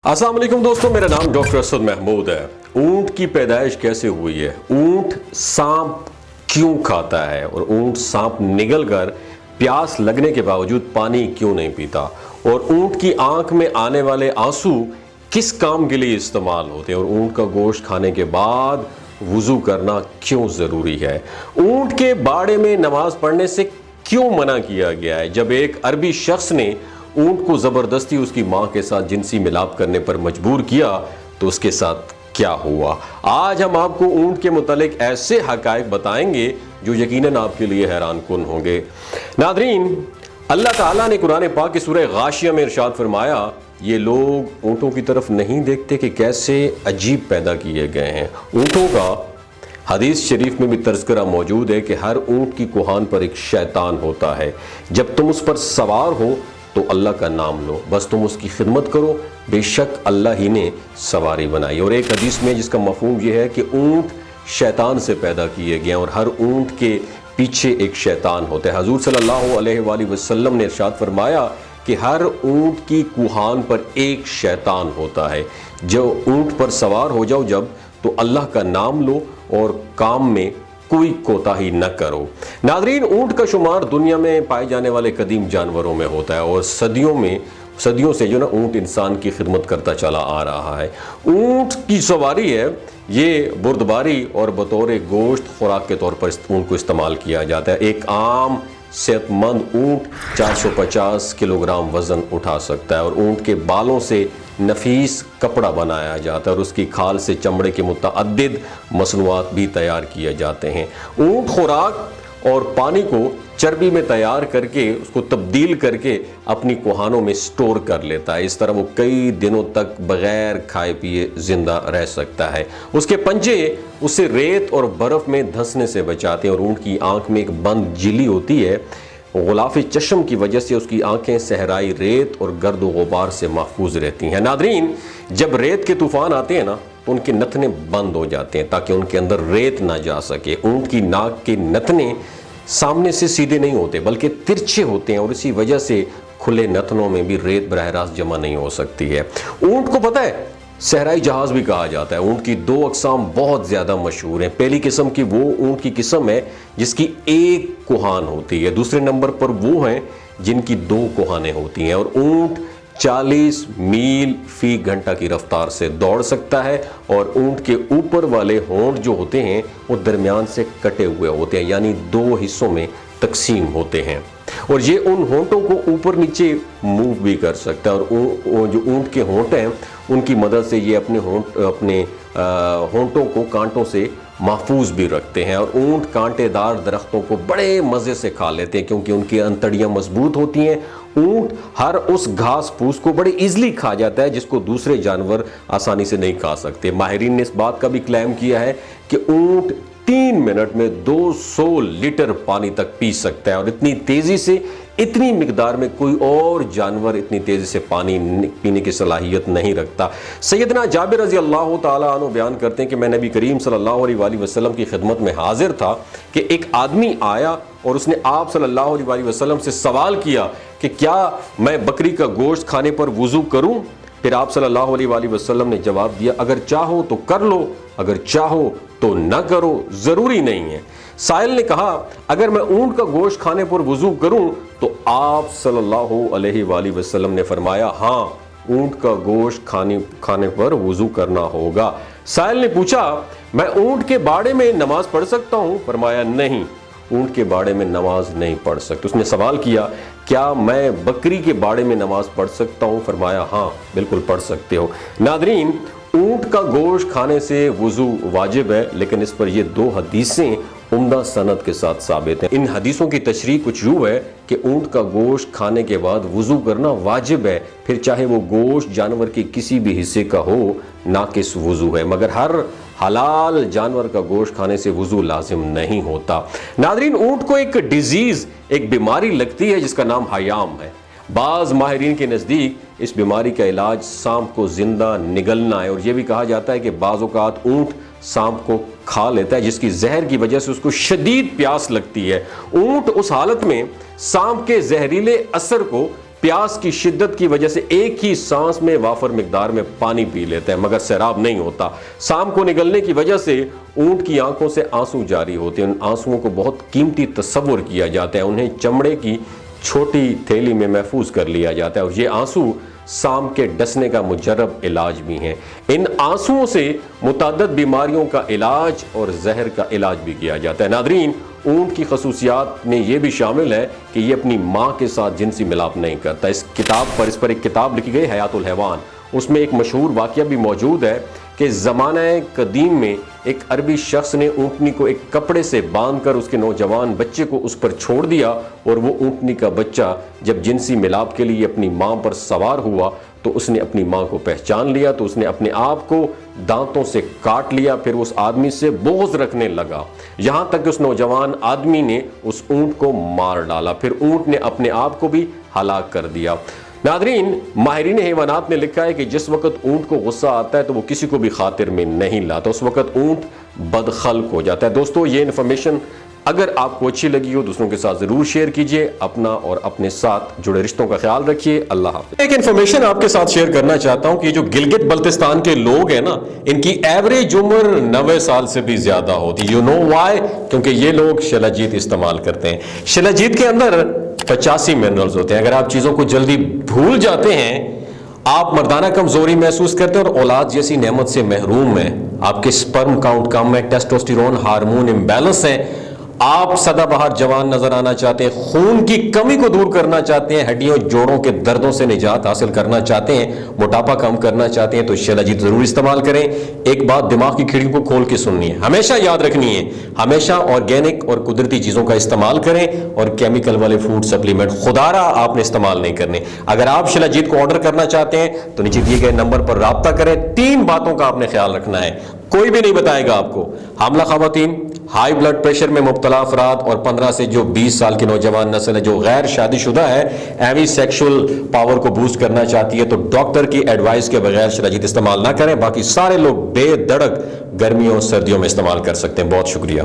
अस्सलाम वालेकुम दोस्तों, मेरा नाम डॉक्टर असद महमूद है। ऊंट की पैदाइश कैसे हुई है? ऊंट सांप क्यों खाता है? और ऊंट सांप निगल कर प्यास लगने के बावजूद पानी क्यों नहीं पीता? और ऊंट की आंख में आने वाले आंसू किस काम के लिए इस्तेमाल होते हैं? और ऊंट का गोश्त खाने के बाद वुज़ू करना क्यों ज़रूरी है? ऊंट के बाड़े में नमाज पढ़ने से क्यों मना किया गया है? जब एक अरबी शख्स ने ऊंट को ज़बरदस्ती उसकी माँ के साथ जिनसी मिलाप करने पर मजबूर किया तो उसके साथ क्या हुआ? आज हम आपको ऊंट के मुतालिक ऐसे हक़ाइक़ बताएंगे जो यकीनन आपके लिए हैरान कुन होंगे। नादरीन, अल्लाह ताला ने कुरान पाक की सूरह गाशिया में इरशाद फरमाया, ये लोग ऊँटों की तरफ नहीं देखते कि कैसे अजीब पैदा किए गए हैं। ऊँटों का हदीस शरीफ में भी तज़किरा मौजूद है कि हर ऊँट की कुहान पर एक शैतान होता है। जब तुम उस पर सवार हो तो अल्लाह का नाम लो, बस तुम उसकी खिदमत करो, बेशक अल्लाह ही ने सवारी बनाई। और एक हदीस में जिसका मफहूम यह है कि ऊँट शैतान से पैदा किए गए और हर ऊँट के पीछे एक शैतान होता है। हुज़ूर सल्लल्लाहु अलैहि वसल्लम ने इरशाद फरमाया कि हर ऊँट की कुहान पर एक शैतान होता है। जो ऊँट पर सवार हो जाओ जब, तो अल्लाह का नाम लो और काम में कोई कोताही न करो। नादरीन, ऊंट का शुमार दुनिया में पाए जाने वाले कदीम जानवरों में होता है और सदियों से जो ना ऊंट इंसान की खिदमत करता चला आ रहा है। ऊंट की सवारी है, ये बुर्दबारी और बतौर गोश्त खुराक के तौर पर ऊंट को इस्तेमाल किया जाता है। एक आम सेहतमंद ऊंट 450 किलोग्राम वज़न उठा सकता है और ऊंट के बालों से नफीस कपड़ा बनाया जाता है और उसकी खाल से चमड़े के मुतअद्दिद मसनूआत भी तैयार किए जाते हैं। ऊंट खुराक और पानी को चर्बी में तैयार करके उसको तब्दील करके अपनी कुहानों में स्टोर कर लेता है। इस तरह वो कई दिनों तक बगैर खाए पिए जिंदा रह सकता है। उसके पंजे उसे रेत और बर्फ में धंसने से बचाते हैं और ऊंट की आंख में एक बंद झिल्ली होती है। गुलाफी चश्म की वजह से उसकी आंखें सहराई रेत और गर्द गुबार से महफूज रहती हैं। नादरीन, जब रेत के तूफान आते हैं ना तो उनके नथने बंद हो जाते हैं ताकि उनके अंदर रेत ना जा सके। ऊंट की नाक के नथने सामने से सीधे नहीं होते बल्कि तिरछे होते हैं और इसी वजह से खुले नथनों में भी रेत बरह रास्त जमा नहीं हो सकती है। ऊंट को पता है सहराई जहाज भी कहा जाता है। ऊंट की दो अक़साम बहुत ज़्यादा मशहूर हैं। पहली किस्म की वो ऊंट की किस्म है जिसकी एक कुहान होती है। दूसरे नंबर पर वो हैं जिनकी दो कुहानें होती हैं और ऊंट 40 मील फी घंटा की रफ्तार से दौड़ सकता है और ऊंट के ऊपर वाले होंठ जो होते हैं वो दरमियान से कटे हुए होते हैं, यानी दो हिस्सों में तकसीम होते हैं और ये उन होंठों को ऊपर नीचे मूव भी कर सकता है। और जो ऊंट के होंठ हैं उनकी मदद से ये अपने होंठों को कांटों से महफूज भी रखते हैं। और ऊंट कांटेदार दरख्तों को बड़े मज़े से खा लेते हैं क्योंकि उनकी अंतड़ियाँ मजबूत होती हैं। ऊंट हर उस घास फूस को बड़े इजीली खा जाता है जिसको दूसरे जानवर आसानी से नहीं खा सकते। माहिरीन ने इस बात का भी क्लेम किया है कि ऊंट 3 मिनट में 200 लीटर पानी तक पी सकता है और इतनी तेज़ी से, इतनी मिकदार में कोई और जानवर इतनी तेज़ी से पानी पीने की सलाहियत नहीं रखता। सैयदना जाबिर रज़ी अल्लाह ताला अन्हु बयान करते हैं कि मैं नबी करीम सल्लल्लाहु अलैहि वसल्लम की खिदमत में हाजिर था कि एक आदमी आया और उसने आप सल्लल्लाहु अलैहि वसल्लम से सवाल किया कि क्या मैं बकरी का गोश्त खाने पर वुज़ू करूं? फिर आप सल्लल्लाहु अलैहि वसल्लम ने जवाब दिया, अगर चाहो तो कर लो, अगर चाहो तो न करो, ज़रूरी नहीं है। साइल ने कहा, अगर मैं ऊंट का गोश्त खाने पर वुज़ू करूं? तो आप सल्लल्लाहु अलैहि वसल्लम ने फरमाया, हाँ, ऊंट का गोश्त खाने पर वुज़ू करना होगा। साइल ने पूछा, मैं ऊंट के बाड़े में नमाज पढ़ सकता हूं? फरमाया, नहीं, ऊंट के बाड़े में नमाज नहीं पढ़ सकते। उसने सवाल किया, क्या मैं बकरी के बाड़े में नमाज पढ़ सकता हूं? फरमाया, हाँ, बिल्कुल पढ़ सकते हो। नादरीन, ऊंट का गोश्त खाने से वुज़ू वाजिब है, लेकिन इस पर ये दो हदीसें उम्दा सनद के साथ साबित हैं। इन हदीसों की तशरीह कुछ यूँ है कि ऊंट का गोश्त खाने के बाद वुज़ू करना वाजिब है, फिर चाहे वो गोश्त जानवर के किसी भी हिस्से का हो, नाकिस वुज़ू है, मगर हर हलाल जानवर का गोश्त खाने से वुज़ू लाजिम नहीं होता। नादरीन, ऊंट को एक डिजीज़, एक बीमारी लगती है जिसका नाम हयाम है। बाज़ माहिरीन के नज़दीक इस बीमारी का इलाज सांप को ज़िंदा निगलना है और यह भी कहा जाता है कि बाज़ औक़ात ऊंट सांप को खा लेता है जिसकी जहर की वजह से उसको शदीद प्यास लगती है। ऊंट उस हालत में सांप के जहरीले असर को پیاس کی شدت کی وجہ سے ایک ہی سانس میں وافر مقدار میں پانی پی لیتے ہیں مگر سیراب نہیں ہوتا۔ سانپ کو نگلنے کی وجہ سے اونٹ کی آنکھوں سے آنسو جاری ہوتے ہیں، ان آنسوؤں کو بہت قیمتی تصور کیا جاتا ہے، انہیں چمڑے کی چھوٹی تھیلی میں محفوظ کر لیا جاتا ہے، اور یہ آنسو سانپ کے ڈسنے کا مجرب علاج بھی ہیں۔ ان آنسوؤں سے متعدد بیماریوں کا علاج اور زہر کا علاج بھی کیا جاتا ہے۔ ناظرین، اونٹ کی خصوصیات میں یہ بھی شامل ہے کہ یہ اپنی ماں کے ساتھ جنسی ملاپ نہیں کرتا۔ اس پر ایک کتاب لکھی گئی حیات الحیوان، اس میں ایک مشہور واقعہ بھی موجود ہے کہ زمانہ قدیم میں ایک عربی شخص نے اونٹنی کو ایک کپڑے سے باندھ کر اس کے نوجوان بچے کو اس پر چھوڑ دیا، اور وہ اونٹنی کا بچہ جب جنسی ملاپ کے لیے اپنی ماں پر سوار ہوا تو اس نے اپنی ماں کو پہچان لیا، تو اس نے اپنے آپ کو دانتوں سے کاٹ لیا، پھر اس آدمی سے بغض رکھنے لگا، یہاں تک کہ اس نوجوان آدمی نے اس اونٹ کو مار ڈالا، پھر اونٹ نے اپنے آپ کو بھی ہلاک کر دیا۔ ناظرین، ماہرین حیوانات نے لکھا ہے کہ جس وقت اونٹ کو غصہ آتا ہے تو وہ کسی کو بھی خاطر میں نہیں لاتا، اس وقت اونٹ بدخلق ہو جاتا ہے۔ دوستو، یہ انفارمیشن اگر آپ کو اچھی لگی ہو دوسروں کے ساتھ ضرور شیئر کیجئے، اپنا اور اپنے ساتھ جڑے رشتوں کا خیال رکھیے۔ اللہ حافظ۔ ایک انفارمیشن آپ کے ساتھ شیئر کرنا چاہتا ہوں کہ جو گلگت بلتستان کے لوگ ہیں نا، ان کی ایوریج عمر 90 سال سے بھی زیادہ ہوتی ہے۔ You know why? کیونکہ یہ لوگ شلاجیت استعمال کرتے ہیں۔ شلاجیت کے اندر 85 منرلز ہوتے ہیں۔ اگر آپ چیزوں کو جلدی بھول جاتے ہیں، آپ مردانہ کمزوری محسوس کرتے ہیں اور اولاد جیسی نعمت سے محروم ہیں، آپ کے سپرم کاؤنٹ کم ہے، ٹیسٹوسٹیرون ہارمون امبیلنس ہے، آپ سدا بہار جوان نظر آنا چاہتے ہیں، خون کی کمی کو دور کرنا چاہتے ہیں، ہڈیوں جوڑوں کے دردوں سے نجات حاصل کرنا چاہتے ہیں، موٹاپا کم کرنا چاہتے ہیں، تو شلاجیت ضرور استعمال کریں۔ ایک بات دماغ کی کھڑکی کو کھول کے سننی ہے، ہمیشہ یاد رکھنی ہے، ہمیشہ آرگینک اور قدرتی چیزوں کا استعمال کریں، اور کیمیکل والے فوڈ سپلیمنٹ خدارہ آپ نے استعمال نہیں کرنے۔ اگر آپ شلاجیت کو آرڈر کرنا چاہتے ہیں تو نیچے دیے گئے نمبر پر رابطہ کریں۔ 3 باتوں کا آپ نے خیال رکھنا ہے، کوئی بھی نہیں بتائے گا آپ کو۔ حاملہ خواتین، ہائی بلڈ پریشر میں مبتلا افراد، اور 15 سے جو 20 سال کی نوجوان نسل ہے جو غیر شادی شدہ ہے، ایوی سیکشل پاور کو بوسٹ کرنا چاہتی ہے، تو ڈاکٹر کی ایڈوائس کے بغیر شلاجیت استعمال نہ کریں۔ باقی سارے لوگ بے دڑک گرمیوں اور سردیوں میں استعمال کر سکتے ہیں۔ بہت شکریہ۔